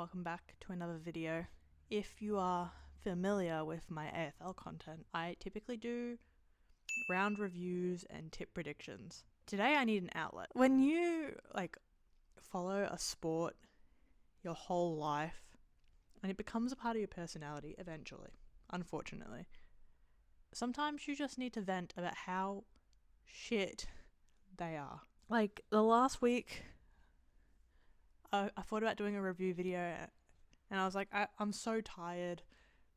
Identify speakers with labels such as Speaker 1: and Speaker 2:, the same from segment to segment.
Speaker 1: welcome back to another video. If you are familiar with my AFL content, I typically do round reviews and tip predictions. Today I need an outlet. When you follow a sport your whole life and it becomes a part of your personality eventually, unfortunately, sometimes you just need to vent about how shit they are. Like the last week, I thought about doing a review video and I was like, I'm so tired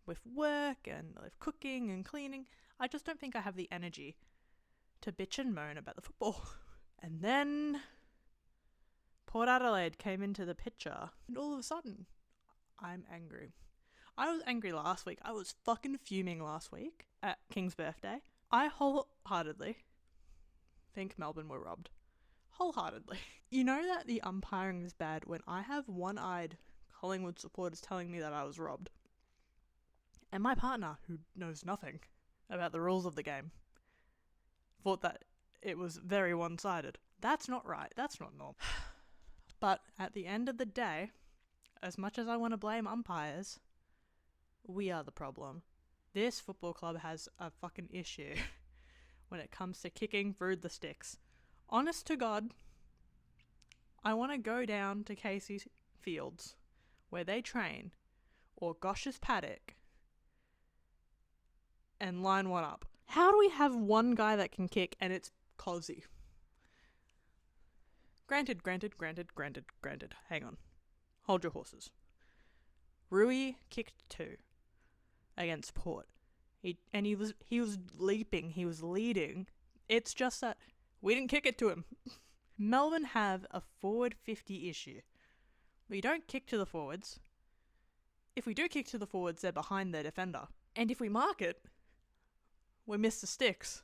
Speaker 1: with work and with cooking and cleaning. I just don't think I have the energy to bitch and moan about the football. And then Port Adelaide came into the picture and all of a sudden I'm angry. I was angry last week. I was fucking fuming last week at King's birthday. I wholeheartedly think Melbourne were robbed. Wholeheartedly. You know that the umpiring is bad when I have one-eyed Collingwood supporters telling me that I was robbed. And my partner, who knows nothing about the rules of the game, thought that it was very one-sided. That's not right. That's not normal. But at the end of the day, as much as I want to blame umpires, we are the problem. This football club has a fucking issue when it comes to kicking through the sticks. Honest to God, I want to go down to Casey Fields, where they train, or Gosh's paddock, and line one up. How do we have one guy that can kick and it's Cozzy? Granted. Hang on. Hold your horses. Rui kicked 2 against Port. He was leaping, he was leading. It's just that we didn't kick it to him. Melbourne have a forward 50 issue. We don't kick to the forwards. If we do kick to the forwards, they're behind their defender. And if we mark it, we miss the sticks.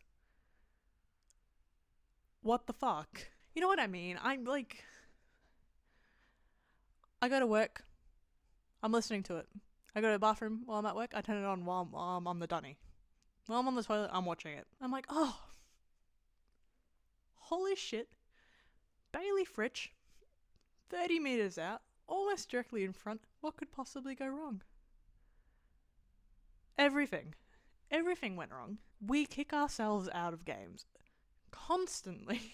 Speaker 1: What the fuck? You know what I mean? I go to work. I'm listening to it. I go to the bathroom while I'm at work. I turn it on while I'm on the dunny. While I'm on the toilet, I'm watching it. I'm like, oh, holy shit. Bailey Fritsch, 30 metres out, almost directly in front. What could possibly go wrong? Everything went wrong. We kick ourselves out of games constantly.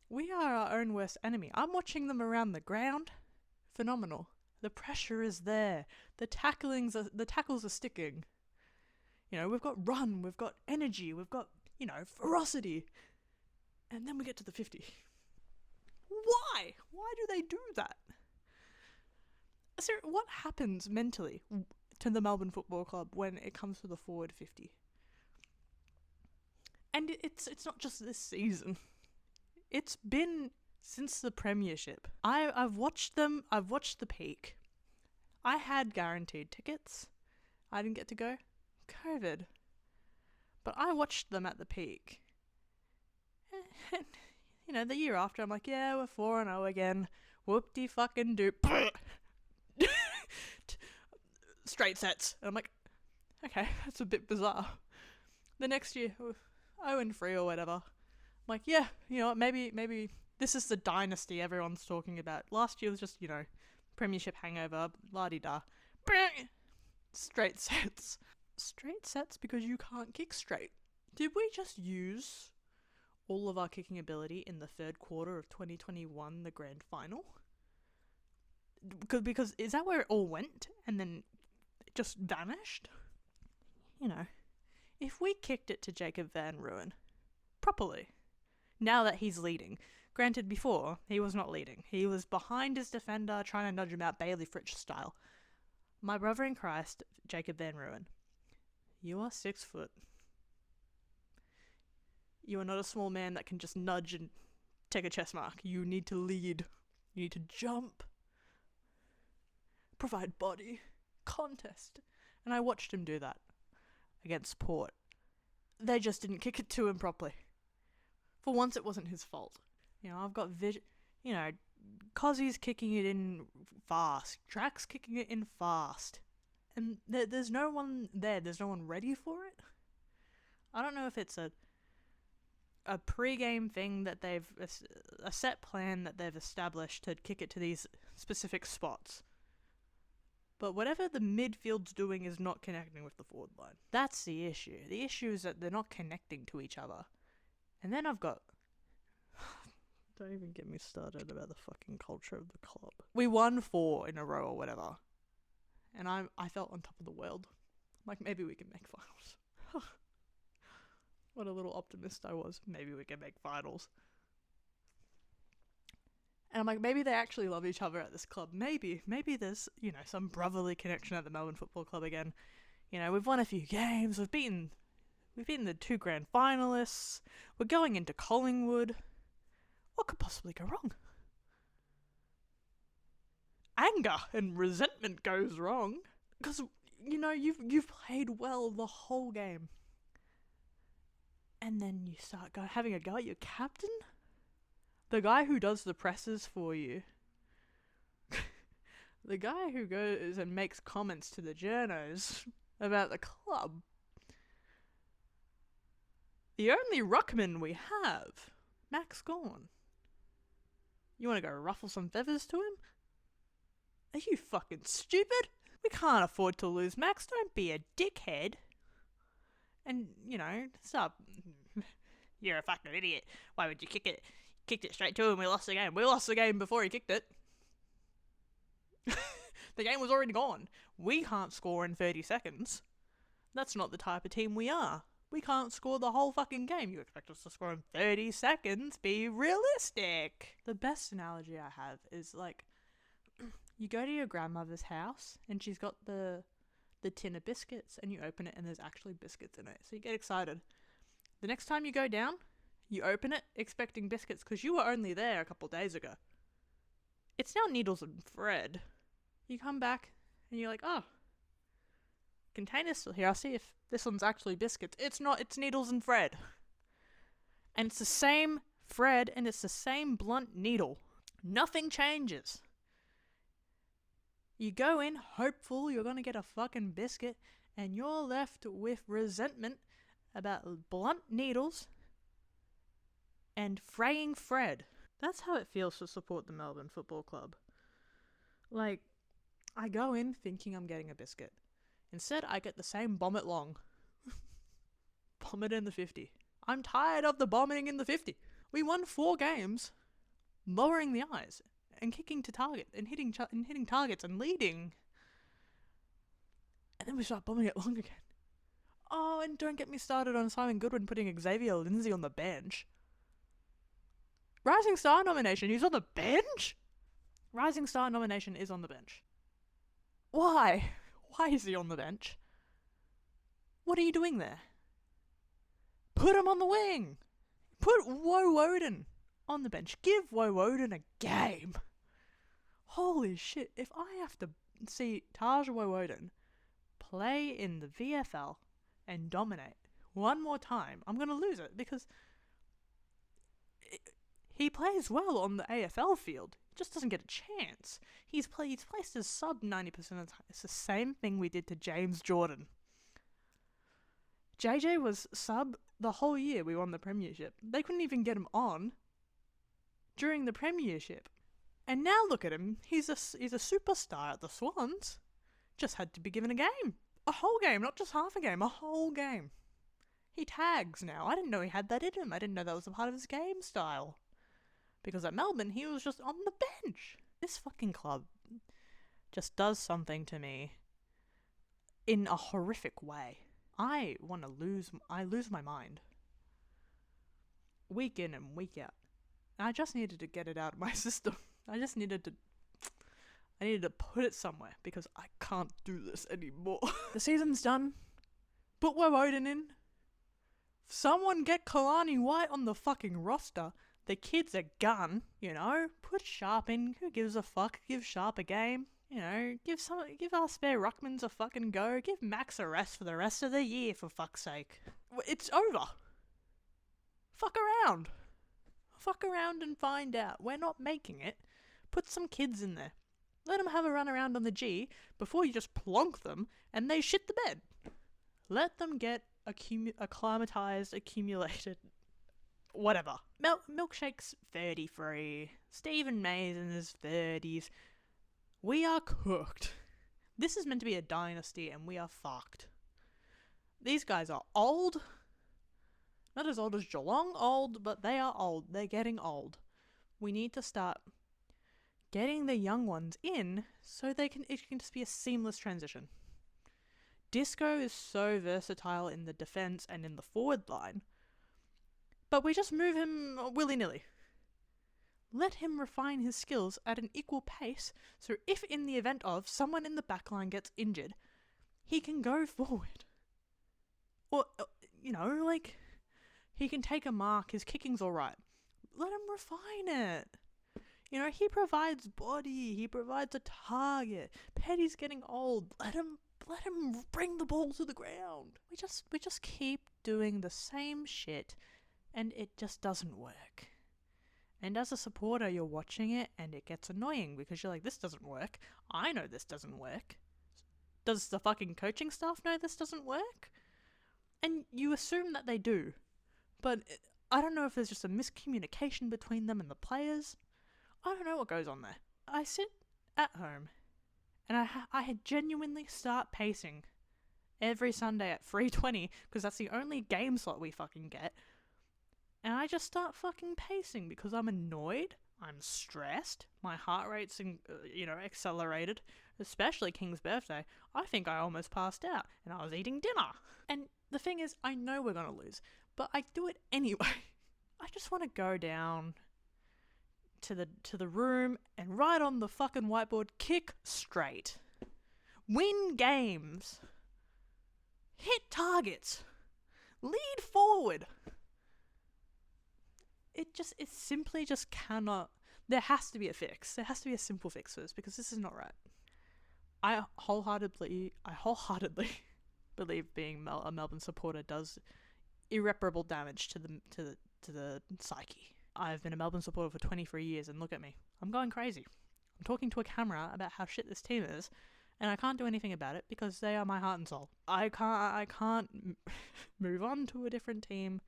Speaker 1: We are our own worst enemy. I'm watching them around the ground. Phenomenal. The pressure is there. The tackles are sticking. You know, we've got run, we've got energy, we've got, ferocity. And then we get to the 50. Why? Why do they do that? So what happens mentally to the Melbourne Football Club when it comes to the forward 50? And it's not just this season. It's been since the premiership. I've watched them. I've watched the peak. I had guaranteed tickets. I didn't get to go. COVID. But I watched them at the peak. And, the year after, I'm like, yeah, we're 4-0 again. Whoop-de-fucking-doop. Straight sets. And I'm like, okay, that's a bit bizarre. The next year, 0-3 or whatever. I'm like, yeah, maybe this is the dynasty everyone's talking about. Last year was just, premiership hangover, la-di-da. Straight sets. Straight sets because you can't kick straight. Did we just use all of our kicking ability in the third quarter of 2021, the grand final? Because is that where it all went and then it just vanished? If we kicked it to Jacob Van Rooyen properly, now that he's leading. Granted, before, he was not leading. He was behind his defender, trying to nudge him out Bailey Fritsch style. My brother in Christ, Jacob Van Rooyen, you are 6 foot. You are not a small man that can just nudge and take a chest mark. You need to lead. You need to jump. Provide body. Contest. And I watched him do that against Port. They just didn't kick it to him properly. For once, it wasn't his fault. I've got vision. Cozzy's kicking it in fast. Drax kicking it in fast. And there's no one there. There's no one ready for it. I don't know if it's a pre-game thing that a set plan that they've established to kick it to these specific spots. But whatever the midfield's doing is not connecting with the forward line. That's the issue. The issue is that they're not connecting to each other. And then I've got... Don't even get me started about the fucking culture of the club. We won 4 in a row or whatever. And I felt on top of the world. Like, maybe we can make finals. What a little optimist I was. Maybe we can make finals. And I'm like, maybe they actually love each other at this club. Maybe there's, some brotherly connection at the Melbourne Football Club again. We've won a few games. We've beaten the 2 grand finalists. We're going into Collingwood. What could possibly go wrong? Anger and resentment goes wrong. Because, you've played well the whole game. And then you start having a go at your captain? The guy who does the presses for you. The guy who goes and makes comments to the journos about the club. The only ruckman we have. Max Gawn. You want to go ruffle some feathers to him? Are you fucking stupid? We can't afford to lose, Max. Don't be a dickhead. And, stop. You're a fucking idiot. Why would you kick it? Kicked it straight to him. We lost the game. We lost the game before he kicked it. The game was already gone. We can't score in 30 seconds. That's not the type of team we are. We can't score the whole fucking game. You expect us to score in 30 seconds? Be realistic. The best analogy I have is like, you go to your grandmother's house and she's got the tin of biscuits and you open it and there's actually biscuits in it. So you get excited. The next time you go down, you open it expecting biscuits because you were only there a couple days ago. It's now needles and thread. You come back and you're like, oh, container's still here. I'll see if this one's actually biscuits. It's not, it's needles and thread. And it's the same thread and it's the same blunt needle. Nothing changes. You go in hopeful you're going to get a fucking biscuit and you're left with resentment about blunt needles and fraying thread. That's how it feels to support the Melbourne Football Club. Like, I go in thinking I'm getting a biscuit. Instead, I get the same bomb long. Bomb it in the 50. I'm tired of the bombing in the 50. We won 4 games, lowering the eyes and kicking to target and hitting targets and leading. And then we start bombing it long again. Oh, and don't get me started on Simon Goodwin putting Xavier Lindsay on the bench. Rising Star nomination, he's on the bench? Rising Star nomination is on the bench. Why? Why is he on the bench? What are you doing there? Put him on the wing. Put Woden on the bench. Give Woden a game. Holy shit, if I have to see Taj Woden play in the VFL and dominate one more time, I'm going to lose it because he plays well on the AFL field. He just doesn't get a chance. He's placed as sub 90% of the time. It's the same thing we did to James Jordan. JJ was sub the whole year we won the premiership. They couldn't even get him on during the premiership. And now look at him. He's a superstar at the Swans. Just had to be given a game. A whole game, not just half a game. A whole game. He tags now. I didn't know he had that in him. I didn't know that was a part of his game style. Because at Melbourne, he was just on the bench. This fucking club just does something to me in a horrific way. I lose my mind. Week in and week out. And I just needed to get it out of my system. I needed to put it somewhere because I can't do this anymore. The season's done. Put Woden in. Someone get Kalani White on the fucking roster. The kid's a gun, Put Sharp in. Who gives a fuck? Give Sharp a game. Give our spare ruckmans a fucking go. Give Max a rest for the rest of the year, for fuck's sake. It's over. Fuck around. Fuck around and find out. We're not making it. Put some kids in there. Let them have a run around on the G before you just plonk them and they shit the bed. Let them get acclimatized, accumulated, whatever. Milkshake's 33. Stephen May's in his 30s. We are cooked. This is meant to be a dynasty and we are fucked. These guys are old. Not as old as Geelong old, but they are old. They're getting old. We need to start getting the young ones in so it can just be a seamless transition. Disco is so versatile in the defence and in the forward line, but we just move him willy-nilly. Let him refine his skills at an equal pace, so if in the event of someone in the backline gets injured, he can go forward. Or, he can take a mark, his kicking's alright. Let him refine it. He provides body, he provides a target. Petty's getting old. Let him bring the ball to the ground. We just keep doing the same shit, and it just doesn't work. And as a supporter, you're watching it, and it gets annoying because you're like, this doesn't work. I know this doesn't work. Does the fucking coaching staff know this doesn't work? And you assume that they do. But I don't know if there's just a miscommunication between them and the players. I don't know what goes on there. I sit at home, and I had genuinely start pacing every Sunday at 3:20 because that's the only game slot we fucking get. And I just start fucking pacing because I'm annoyed, I'm stressed, my heart rate's accelerated, especially King's birthday. I think I almost passed out and I was eating dinner. And the thing is, I know we're going to lose, but I do it anyway. I just want to go down to the room and write on the fucking whiteboard, kick straight, win games, hit targets, lead forward. It simply just cannot. There has to be a fix. There has to be a simple fix for this because this is not right. I wholeheartedly believe being a Melbourne supporter does irreparable damage to the psyche. I've been a Melbourne supporter for 23 years, and look at me. I'm going crazy. I'm talking to a camera about how shit this team is, and I can't do anything about it because they are my heart and soul. I can't move on to a different team.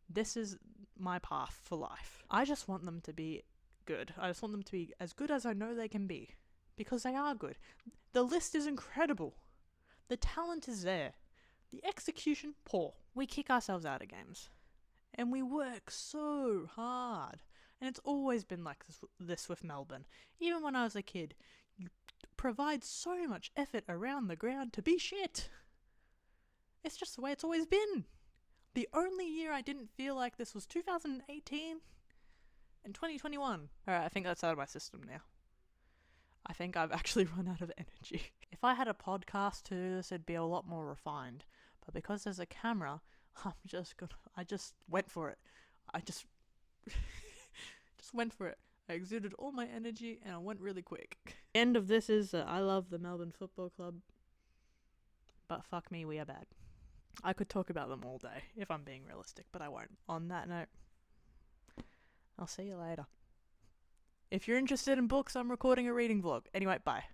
Speaker 1: This is my path for life. I just want them to be good. I just want them to be as good as I know they can be, because they are good. The list is incredible. The talent is there. The execution, poor. We kick ourselves out of games. And we work so hard. And it's always been like this with Melbourne. Even when I was a kid, you provide so much effort around the ground to be shit. It's just the way it's always been. The only year I didn't feel like this was 2018 and 2021. Alright, I think that's out of my system now. I think I've actually run out of energy. If I had a podcast to do this, it'd be a lot more refined. But because there's a camera, I just went for it. I just went for it. I exuded all my energy and I went really quick. The end of this is that I love the Melbourne Football Club, but fuck me, we are bad. I could talk about them all day if I'm being realistic, but I won't. On that note, I'll see you later. If you're interested in books, I'm recording a reading vlog. Anyway, bye.